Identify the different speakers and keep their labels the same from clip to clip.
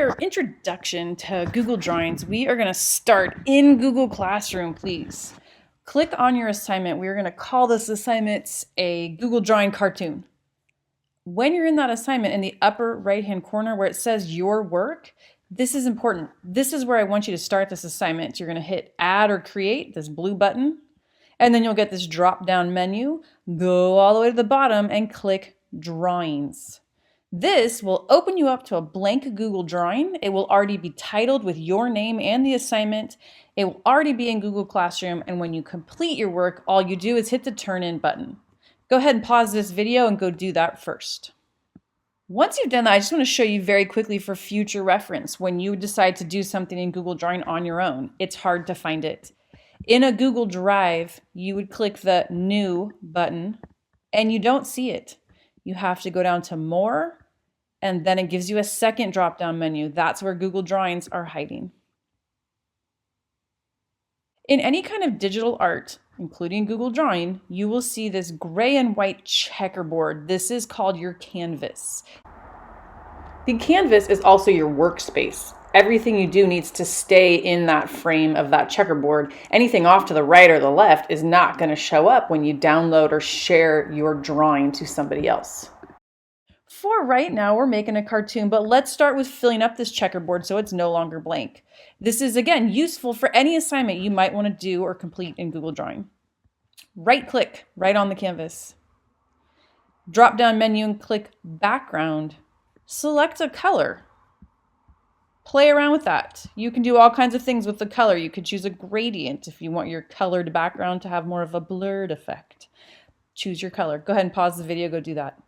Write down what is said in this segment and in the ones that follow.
Speaker 1: your introduction to Google Drawings, we are going to start in Google Classroom, please. Click on your assignment. We're going to call this assignment a Google Drawing cartoon. When you're in that assignment, in the upper right-hand corner where it says your work, this is important. This is where I want you to start this assignment. You're going to hit Add or Create, this blue button, and then you'll get this drop-down menu. Go all the way to the bottom and click Drawings. This will open you up to a blank Google Drawing. It will already be titled with your name and the assignment. It will already be in Google Classroom, and when you complete your work, all you do is hit the Turn In button. Go ahead and pause this video and go do that first. Once you've done that, I just want to show you very quickly for future reference. When you decide to do something in Google Drawing on your own, it's hard to find it. In a Google Drive, you would click the New button, and you don't see it. You have to go down to More, and then it gives you a second drop-down menu. That's where Google Drawings are hiding. In any kind of digital art, including Google Drawing, you will see this gray and white checkerboard. This is called your canvas. The canvas is also your workspace. Everything you do needs to stay in that frame of that checkerboard. Anything off to the right or the left is not going to show up when you download or share your drawing to somebody else. For right now, we're making a cartoon, but let's start with filling up this checkerboard so it's no longer blank. This is, again, useful for any assignment you might want to do or complete in Google Drawing. Right-click right on the canvas. Drop-down menu and click Background. Select a color. Play around with that. You can do all kinds of things with the color. You could choose a gradient if you want your colored background to have more of a blurred effect. Choose your color. Go ahead and pause the video, go do that.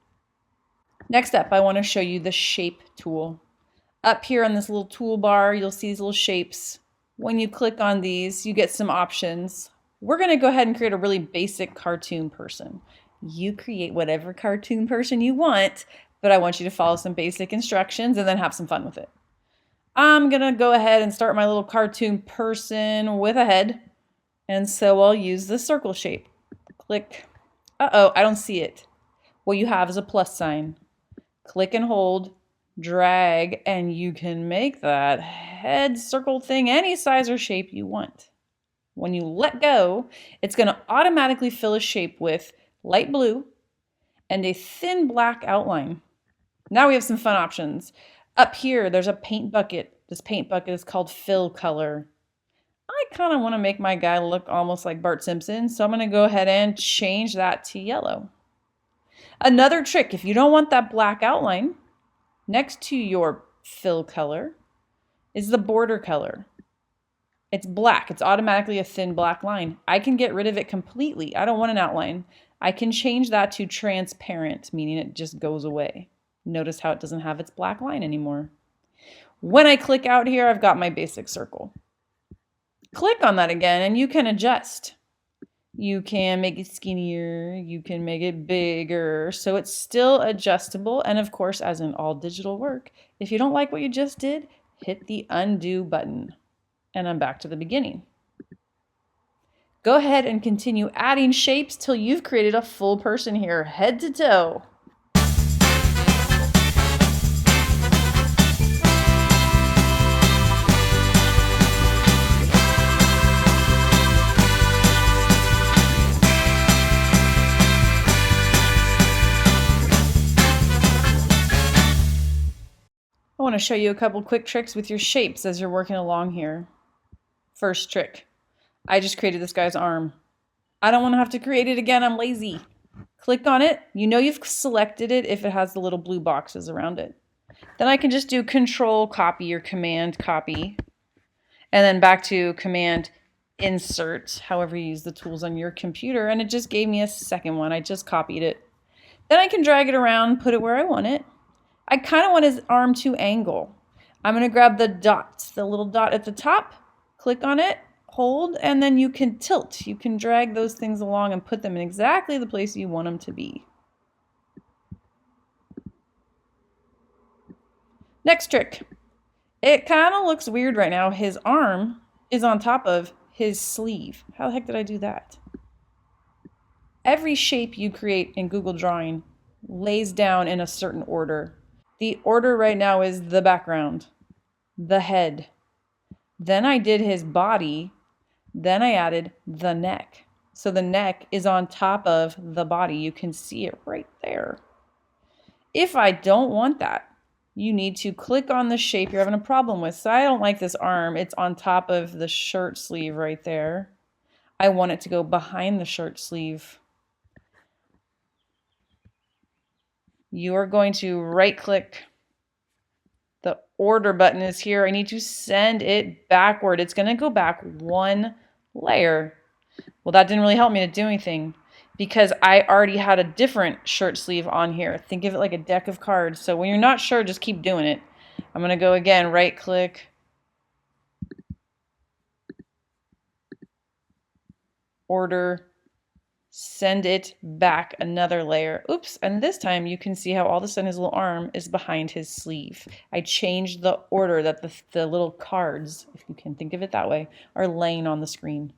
Speaker 1: Next up, I want to show you the Shape tool. Up here on this little toolbar, you'll see these little shapes. When you click on these, you get some options. We're going to go ahead and create a really basic cartoon person. You create whatever cartoon person you want, but I want you to follow some basic instructions and then have some fun with it. I'm going to go ahead and start my little cartoon person with a head, and so I'll use the circle shape. Click. Uh-oh, I don't see it. What you have is a plus sign. Click and hold, drag, and you can make that head circle thing any size or shape you want. When you let go, it's going to automatically fill a shape with light blue and a thin black outline. Now we have some fun options. Up here, there's a paint bucket. This paint bucket is called Fill Color. I kind of want to make my guy look almost like Bart Simpson, so I'm going to go ahead and change that to yellow. Another trick, if you don't want that black outline, next to your fill color is the border color. It's black. It's automatically a thin black line. I can get rid of it completely. I don't want an outline. I can change that to transparent, meaning it just goes away. Notice how it doesn't have its black line anymore. When I click out here, I've got my basic circle. Click on that again and you can adjust. You can make it skinnier, you can make it bigger, so it's still adjustable. And of course, as in all digital work, if you don't like what you just did, hit the undo button. And I'm back to the beginning. Go ahead and continue adding shapes till you've created a full person here, head to toe. I want to show you a couple quick tricks with your shapes as you're working along here. First trick, I just created this guy's arm. I don't want to have to create it again, I'm lazy. Click on it, you know you've selected it if it has the little blue boxes around it. Then I can just do Control Copy or Command Copy, and then back to Command Insert, however you use the tools on your computer, and it just gave me a second one. I just copied it. Then I can drag it around, put it where I want it. I kind of want his arm to angle. I'm going to grab the dot, the little dot at the top, click on it, hold, and then you can tilt. You can drag those things along and put them in exactly the place you want them to be. Next trick. It kind of looks weird right now. His arm is on top of his sleeve. How the heck did I do that? Every shape you create in Google Drawing lays down in a certain order. The order right now is the background. the head. Then I did his body. Then I added the neck. So the neck is on top of the body. You can see it right there. If I don't want that, you need to click on the shape you're having a problem with. So I don't like this arm. It's on top of the shirt sleeve right there. I want it to go behind the shirt sleeve. You are going to right click. The order button is here. I need to send it backward. It's going to go back one layer. Well, that didn't really help me to do anything because I already had a different shirt sleeve on here. Think of it like a deck of cards. So when you're not sure, just keep doing it. I'm going to go again, right click, order, send it back another layer. Oops, and this time you can see how all of a sudden his little arm is behind his sleeve. I changed the order that the little cards, if you can think of it that way, are laying on the screen.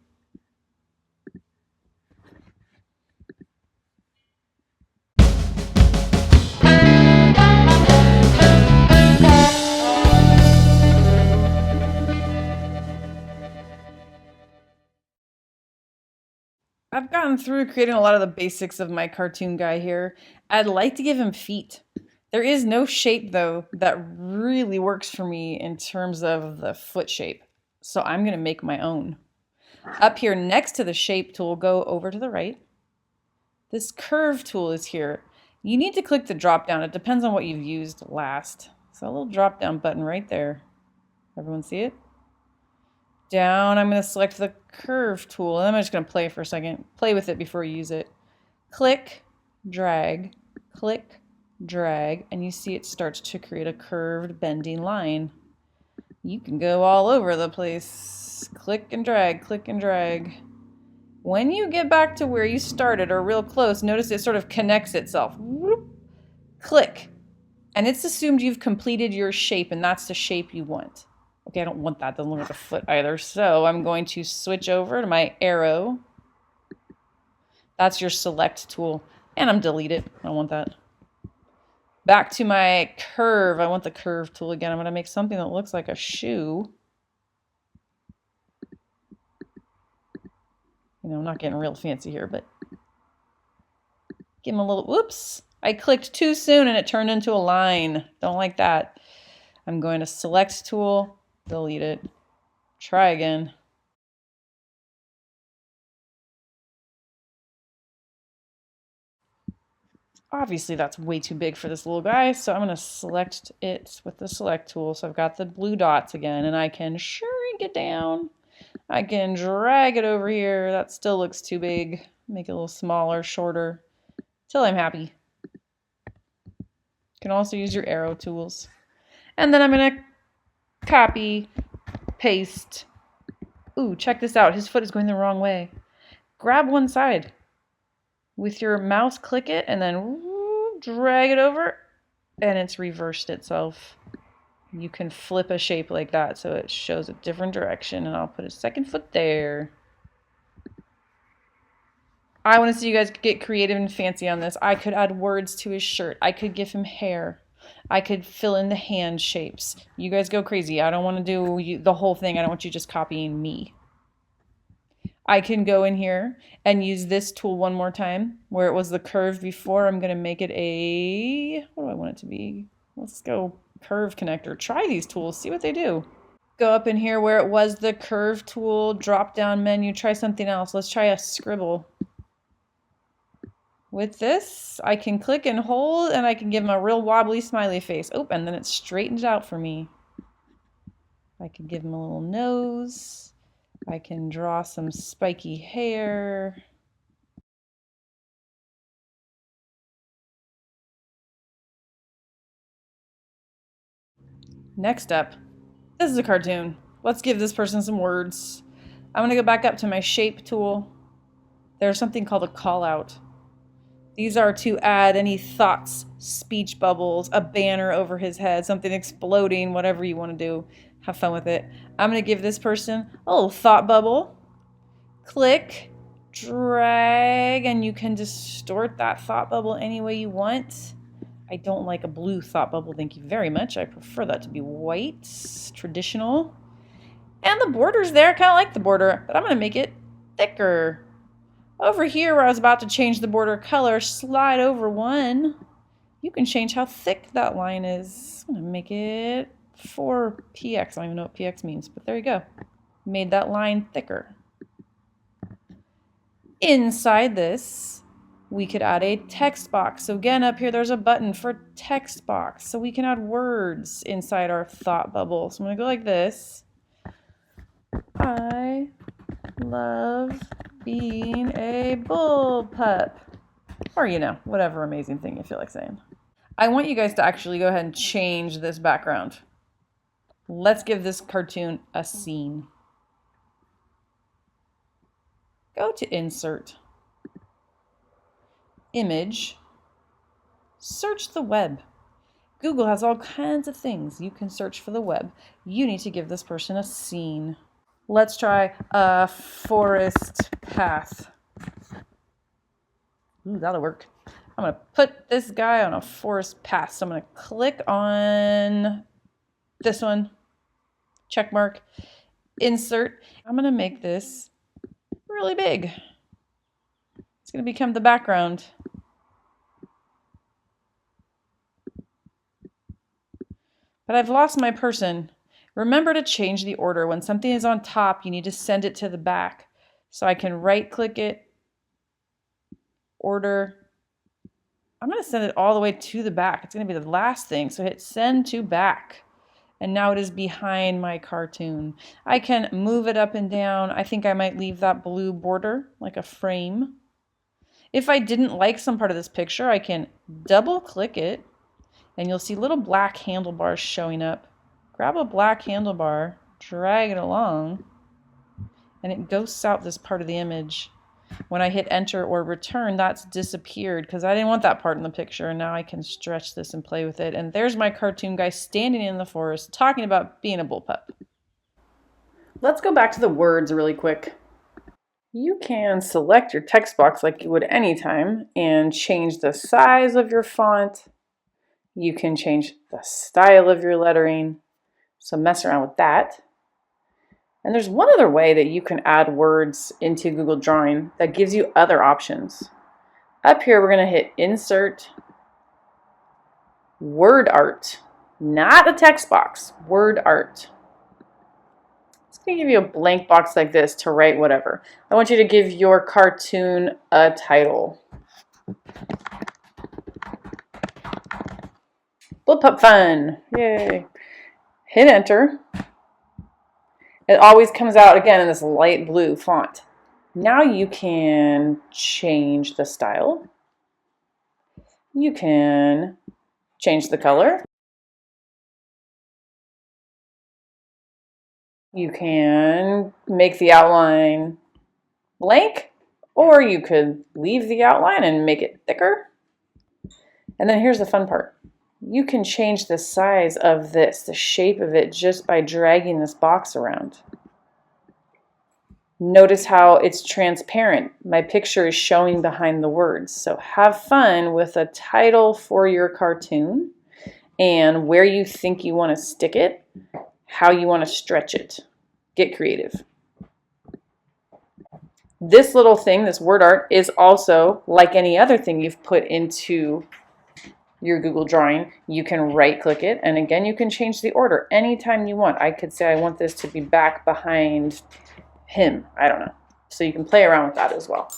Speaker 1: I've gotten through creating a lot of the basics of my cartoon guy here. I'd like to give him feet. There is no shape, though, that really works for me in terms of the foot shape. So I'm going to make my own. Up here next to the shape tool, go over to the right. This curve tool is here. You need to click the drop down. It depends on what you've used last. So a little drop down button right there. Everyone see it? Down, I'm going to select the curve tool. And I'm just going to play for a second. Play with it before you use it. Click, drag, and you see it starts to create a curved bending line. You can go all over the place. Click and drag, click and drag. When you get back to where you started or real close, notice it sort of connects itself. Whoop. Click. And it's assumed you've completed your shape and that's the shape you want. Okay, I don't want that. Doesn't look like a foot either. So I'm going to switch over to my arrow. That's your select tool. And I'm delete it. I don't want that. Back to my curve. I want the curve tool again. I'm going to make something that looks like a shoe. You know, I'm not getting real fancy here, but give him a little, whoops. I clicked too soon and it turned into a line. Don't like that. I'm going to select tool. Delete it. Try again. Obviously that's way too big for this little guy, so I'm going to select it with the select tool. So I've got the blue dots again, and I can shrink it down. I can drag it over here. That still looks too big. Make it a little smaller, shorter, till I'm happy. You can also use your arrow tools. And then I'm going to copy, paste. Ooh, check this out. His foot is going the wrong way. Grab one side. With your mouse, click it, and then drag it over, and it's reversed itself. You can flip a shape like that so it shows a different direction, and I'll put a second foot there. I want to see you guys get creative and fancy on this. I could add words to his shirt. I could give him hair. I could fill in the hand shapes. You guys go crazy. I don't want to do the whole thing. I don't want you just copying me. I can go in here and use this tool one more time where it was the curve before. I'm going to make it a, what do I want it to be? Let's go curve connector. Try these tools, see what they do. Go up in here where it was the curve tool, drop down menu, try something else. Let's try a scribble. With this, I can click and hold and I can give him a real wobbly smiley face. Oh, and then it straightens out for me. I can give him a little nose. I can draw some spiky hair. Next up, this is a cartoon. Let's give this person some words. I'm going to go back up to my shape tool. There's something called a call out. These are to add any thoughts, speech bubbles, a banner over his head, something exploding, whatever you want to do. Have fun with it. I'm going to give this person a little thought bubble. Click, drag, and you can distort that thought bubble any way you want. I don't like a blue thought bubble, thank you very much. I prefer that to be white, traditional. And the border's there, I kind of like the border, but I'm going to make it thicker. Over here where I was about to change the border color, slide over one. You can change how thick that line is. I'm going to make it 4px. I don't even know what px means, but there you go. Made that line thicker. Inside this, we could add a text box. So again, up here, there's a button for text box. So we can add words inside our thought bubble. So I'm going to go like this. I love being a bullpup. Or, you know, whatever amazing thing you feel like saying. I want you guys to actually go ahead and change this background. Let's give this cartoon a scene. Go to Insert, Image, search the web. Google has all kinds of things you can search for the web. You need to give this person a scene. Let's try a forest path. Ooh, that'll work. I'm going to put this guy on a forest path. So I'm going to click on this one, check mark, insert. I'm going to make this really big. It's going to become the background. But I've lost my person. Remember to change the order. When something is on top, you need to send it to the back. So I can right click it, order. I'm going to send it all the way to the back. It's going to be the last thing. So hit send to back. And now it is behind my cartoon. I can move it up and down. I think I might leave that blue border like a frame. If I didn't like some part of this picture, I can double click it and you'll see little black handlebars showing up. Grab a black handlebar, drag it along, and it ghosts out this part of the image. When I hit enter or return, that's disappeared because I didn't want that part in the picture. And now I can stretch this and play with it. And there's my cartoon guy standing in the forest talking about being a bullpup. Let's go back to the words really quick. You can select your text box like you would anytime and change the size of your font. You can change the style of your lettering. So mess around with that. And there's one other way that you can add words into Google Drawing that gives you other options. Up here, we're going to hit Insert, Word Art, not a text box, Word Art. It's going to give you a blank box like this to write whatever. I want you to give your cartoon a title. Bullpup Fun, yay. Hit enter. It always comes out again in this light blue font. Now you can change the style. You can change the color. You can make the outline blank, or you could leave the outline and make it thicker. And then here's the fun part. You can change the size of this, the shape of it, just by dragging this box around. Notice how it's transparent. My picture is showing behind the words. So have fun with a title for your cartoon and where you think you want to stick it, how you want to stretch it. Get creative. This little thing, this word art, is also like any other thing you've put into your Google Drawing. You can right click it, and again you can change the order anytime you want. I could say I want this to be back behind him, I don't know. So you can play around with that as well.